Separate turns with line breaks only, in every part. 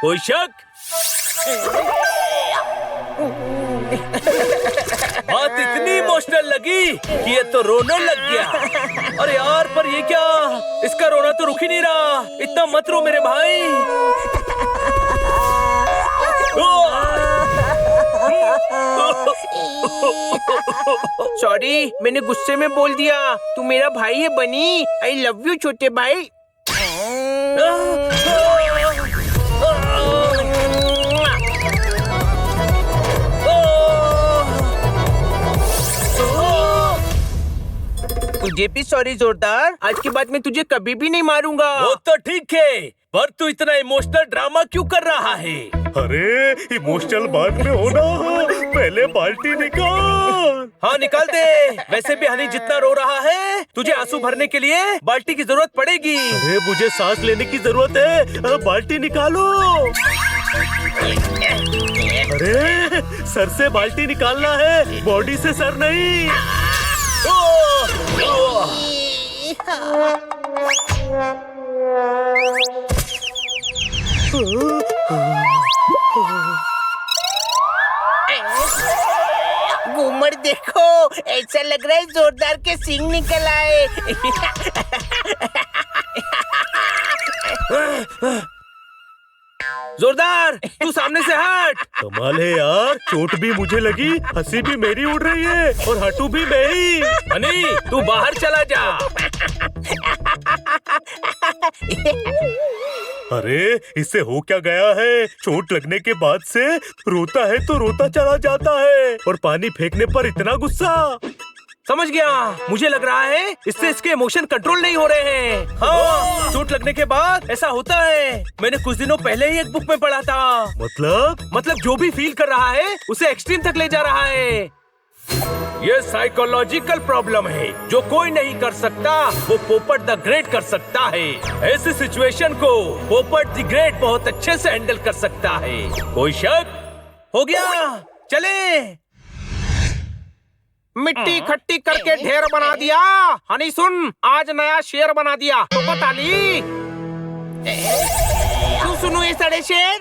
कोई शक? बात इतनी इमोशनल लगी कि ये तो रोने लग गया। अरे यार, पर ये क्या? इसका रोना तो रुक ही नहीं रहा। इतना मत रो मेरे भाई।
सॉरी, मैंने गुस्से में बोल दिया। तू मेरा भाई है बनी। आई लव यू छोटे भाई। तुझे भी सॉरी जोरदार। आज के बाद मैं तुझे कभी भी नहीं मारूंगा।
वो तो ठीक है, पर तू इतना इमोशनल ड्रामा क्यों कर रहा है?
अरे इमोशनल बाद में होना, पहले बाल्टी निकाल।
हाँ निकाल दे। वैसे भी हनी जितना रो रहा है, तुझे आंसू भरने के लिए बाल्टी की जरूरत पड़ेगी।
अरे मुझे सांस लेने की जरूरत है, बाल्टी निकालो। अरे सर से बाल्टी निकालना है, बॉडी से सर नहीं।
घूमर देखो, ऐसा लग रहा है जोरदार के सींग निकल आए।
जोरदार, तू सामने से हट।
कमाल है यार, चोट भी मुझे लगी, हंसी भी मेरी उड़ रही है और हटू भी मैं ही।
हनी, तू बाहर चला जा।
अरे इससे हो क्या गया है? चोट लगने के बाद से रोता है तो रोता चला जाता है, और पानी फेंकने पर इतना गुस्सा।
समझ गया, मुझे लग रहा है इससे इसके इमोशन कंट्रोल नहीं हो रहे हैं। हाँ, चोट लगने के बाद ऐसा होता है। मैंने कुछ दिनों पहले ही एक बुक में पढ़ा था।
मतलब
जो भी फील कर रहा है उसे एक्सट्रीम तक ले जा रहा है। ये साइकोलॉजिकल प्रॉब्लम है जो कोई नहीं कर सकता, वो पोपट द ग्रेट कर सकता है। ऐसी सिचुएशन को पोपट द ग्रेट बहुत अच्छे से हैंडल कर सकता है। कोई शक? हो गया, चले।
मिट्टी इकट्ठी करके ढेर बना दिया। हनी सुन, आज नया शेर बना दिया तो बता ली। तू सुनो ये सारे शेर।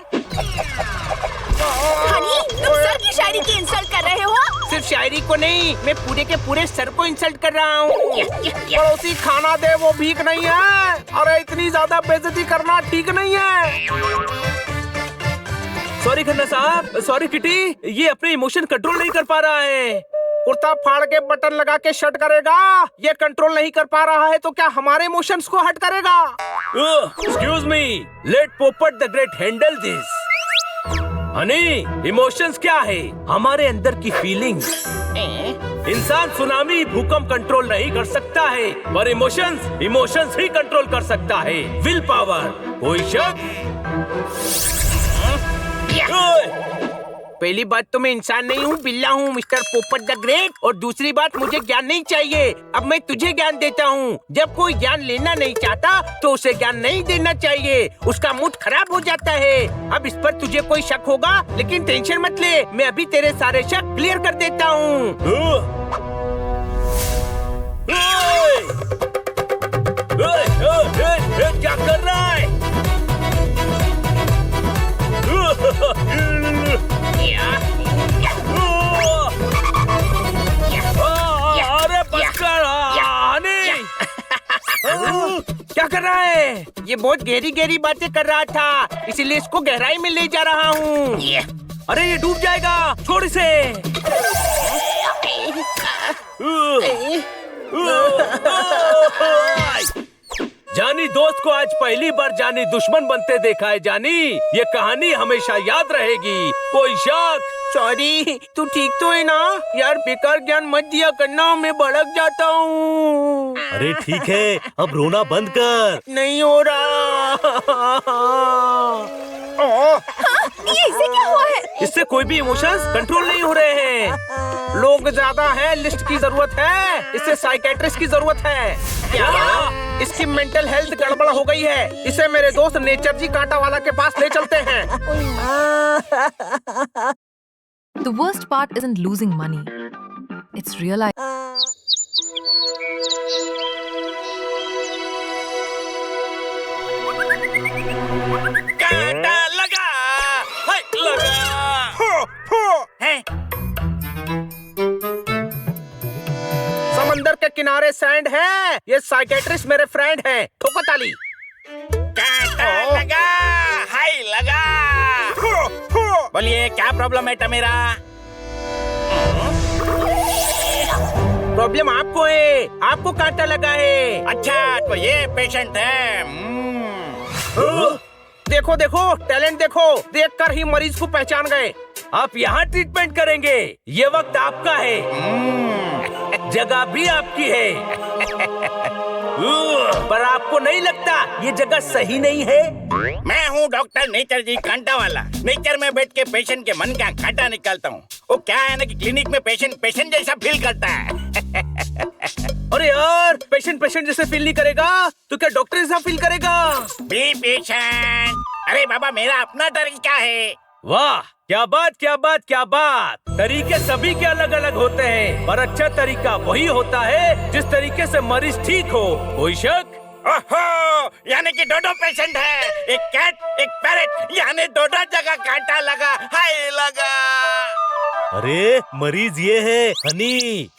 हनी, तुम सर की शायरी की इंसल्ट कर रहे हो?
सिर्फ शायरी को नहीं, मैं पूरे के पूरे सर को इंसल्ट कर रहा हूँ। पड़ोसी खाना दे वो भीख नहीं है। अरे इतनी ज्यादा बेइज्जती करना ठीक नहीं है।
सॉरी खन्ना साहब, सॉरी किटी, ये अपने इमोशन कंट्रोल नहीं कर पा रहा है।
कुर्ता फाड़ के बटन लगा के शर्ट करेगा। ये कंट्रोल नहीं कर पा रहा है तो क्या हमारे इमोशंस को हट करेगा?
एक्सक्यूज मी, लेट पोपट the great handle this. Honey, emotions क्या है? हमारे अंदर की फीलिंग्स। इंसान सुनामी भूकंप कंट्रोल नहीं कर सकता है, पर इमोशंस ही कंट्रोल कर सकता है। Will power. कोई शक?
पहली बात तो मैं इंसान नहीं हूँ, बिल्ला हूँ मिस्टर पोपट द ग्रेट। और दूसरी बात, मुझे ज्ञान नहीं चाहिए। अब मैं तुझे ज्ञान देता हूँ। जब कोई ज्ञान लेना नहीं चाहता तो उसे ज्ञान नहीं देना चाहिए, उसका मूड खराब हो जाता है। अब इस पर तुझे कोई शक होगा, लेकिन टेंशन मत ले, मैं अभी तेरे सारे शक क्लियर कर देता हूँ।
क्या कर रहा है? अरे बस कर, हनी।
क्या कर रहा है? ये बहुत गहरी गहरी बातें कर रहा था, इसीलिए इसको गहराई में ले जा रहा हूँ।
अरे ये डूब जाएगा, छोड़ इसे। जानी दोस्त को आज पहली बार जानी दुश्मन बनते देखा है। जानी, ये कहानी हमेशा याद रहेगी। कोई शक?
सॉरी, तू ठीक तो है ना? यार बेकार ज्ञान मत दिया करना, मैं भड़क जाता हूँ।
अरे ठीक है, अब रोना बंद कर।
नहीं हो रहा।
ये इसे क्या हुआ है?
इससे कोई भी इमोशंस कंट्रोल नहीं हो रहे हैं।
लोग ज्यादा हैं, लिस्ट की जरूरत है। इसे साइकेट्रिस्ट की जरूरत है। क्या? इसकी मेंटल हेल्थ गड़बड़ हो गई है। इसे मेरे दोस्त नेचर जी कांटा वाला के पास ले चलते हैं।
The worst part isn't losing money. It's realizing.
कांटा लगा
अरे सैंड है, ये साइकेट्रिस्ट मेरे फ्रेंड है। ठोको ताली।
कांटा लगा, हाय लगा। बोलिए क्या प्रॉब्लम है टमेरा?
प्रॉब्लम आपको है, आपको कांटा लगा है।
अच्छा तो ये पेशेंट है।
देखो देखो, टैलेंट देखो, देखकर ही मरीज को पहचान गए।
आप यहाँ ट्रीटमेंट करेंगे, ये वक्त आपका है, जगह भी आपकी है। पर आपको नहीं लगता ये जगह सही नहीं है?
मैं हूँ डॉक्टर नेचर जी, कांटा वाला। नेचर में बैठ के पेशेंट के मन का कांटा निकालता हूँ। वो क्या है ना कि क्लिनिक में पेशेंट जैसा फील करता है।
अरे यार, पेशेंट जैसे फील नहीं करेगा तो क्या डॉक्टर जैसा फील करेगा?
Be patient. अरे बाबा, मेरा अपना तरीका है।
वाह, क्या बात क्या बात क्या बात। तरीके सभी के अलग अलग होते हैं, पर अच्छा तरीका वही होता है जिस तरीके से मरीज ठीक हो। कोई शक?
ओहो, यानी कि दो पेशेंट है, एक कैट एक पैरेट, यानी दोनों जगह कांटा लगा, हाय लगा।
अरे मरीज ये है हनी।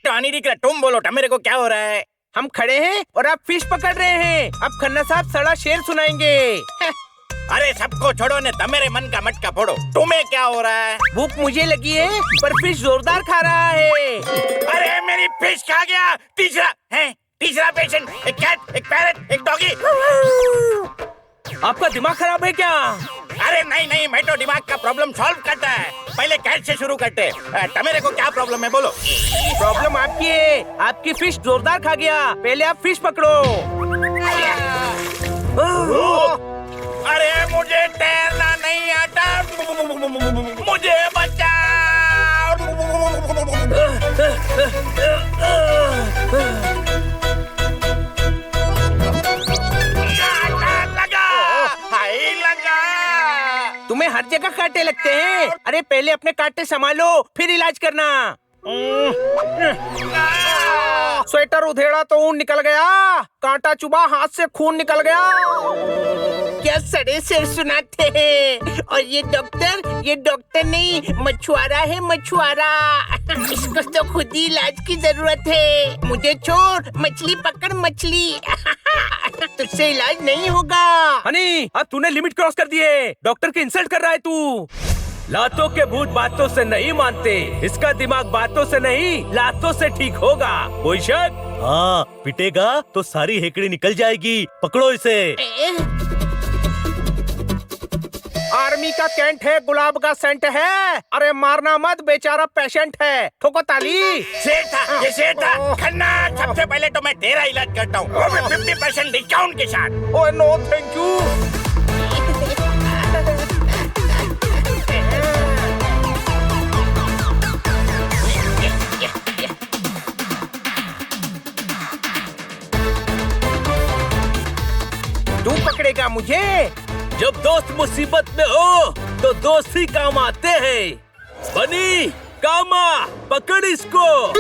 तो हनी दिख रहा, तुम बोलो मेरे को क्या हो रहा है?
हम खड़े हैं और आप फिश पकड़ रहे हैं। अब खन्ना साहब सड़ा शेर सुनाएंगे।
अरे सबको छोड़ो ने, मेरे मन का मटका फोड़ो। तुम्हें क्या हो रहा है?
भूख मुझे लगी है, पर फिश जोरदार खा रहा है।
अरे मेरी फिश खा गया। तीसरा पेशेंट, एक कैट एक पैरेट एक डॉगी।
आपका दिमाग खराब है क्या?
अरे नहीं, मैं तो दिमाग का प्रॉब्लम सॉल्व करता है। पहले कैट से शुरू करते। मेरे को क्या प्रॉब्लम है बोलो?
प्रॉब्लम आपकी है, आपकी फिश जोरदार खा गया। पहले आप फिश पकड़ो।
अरे मुझे तैरना नहीं आता, मुझे बचाओ। कांटा लगा, हाय लगा।
तुम्हें हर जगह कांटे लगते हैं। अरे पहले अपने कांटे संभालो, फिर इलाज करना। स्वेटर उधेड़ा तो ऊन निकल गया, कांटा चुभा हाथ से खून निकल गया। क्या सड़े सिर सुनाते हैं? और ये डॉक्टर नहीं, मछुआरा है, मछुआरा। इसको तो खुद ही इलाज की जरूरत है। मुझे छोड़, मछली पकड़ मछली। तुझसे इलाज नहीं होगा।
हनी, अब तूने लिमिट क्रॉस कर दी है। डॉक्टर की इंसल्ट कर रहा है तू। लातों के भूत बातों से नहीं मानते, इसका दिमाग बातों से नहीं लातों से ठीक होगा। कोई शक?
हाँ, पिटेगा तो सारी हेकड़ी निकल जाएगी। पकड़ो इसे।
आर्मी का कैंट है, गुलाब का सेंट है। अरे मारना मत, बेचारा पेशेंट है। ठोको ताली।
ये शेर था। खन्ना, सबसे पहले तो मैं तेरा इलाज करता हूँ, वो भी 50% डिस्काउंट के साथ।
ओए नो थैंक यू। तू पकड़ेगा मुझे?
जब दोस्त मुसीबत में हो तो दोस्त ही काम आते हैं। बनी, कामा, पकड़ इसको।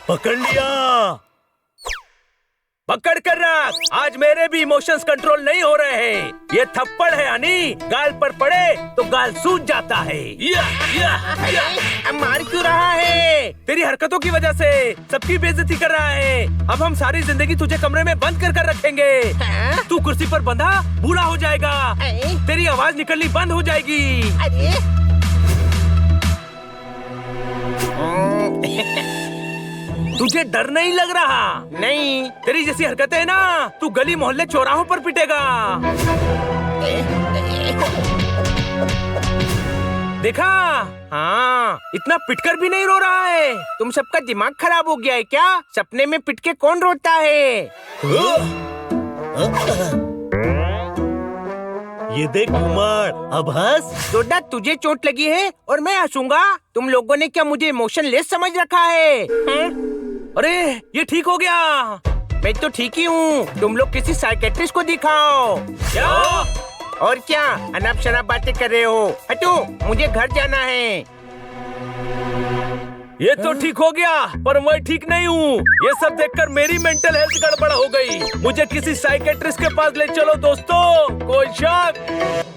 पकड़ लिया।
पकड़ कर रख। आज मेरे भी इमोशंस कंट्रोल नहीं हो रहे हैं। ये थप्पड़ है हनी, गाल पर पड़े तो गाल सूज जाता है।
अब मार क्यों रहा है?
तेरी हरकतों की वजह से सबकी बेइज्जती कर रहा है। अब हम सारी जिंदगी तुझे कमरे में बंद कर रखेंगे। तू कुर्सी पर बंधा बूढ़ा हो जाएगा। तेरी आवाज निकलनी बंद हो जाएगी। तुझे डर नहीं लग रहा?
नहीं।
तेरी जैसी हरकतें है ना, तू गली मोहल्ले चौराहों पर पिटेगा। देखा?
हाँ,
इतना पिटकर भी नहीं रो रहा है।
तुम सबका दिमाग खराब हो गया है क्या? सपने में पिट के कौन रोता है?
ये देख कुमार, अब हंस।
डोडा, तुझे चोट लगी है और मैं हंसूंगा? तुम लोगों ने क्या मुझे इमोशनलेस समझ रखा है?
अरे ये ठीक हो गया।
मैं तो ठीक ही हूँ। तुम लोग किसी साइकेट्रिस्ट को दिखाओ।
क्या?
और क्या अनाप शनाप बातें कर रहे हो? हटो, मुझे घर जाना है।
ये तो ठीक हो गया, पर मैं ठीक नहीं हूँ। ये सब देखकर मेरी मेंटल हेल्थ गड़बड़ हो गई। मुझे किसी साइकेट्रिस्ट के पास ले चलो दोस्तों। कोई शक?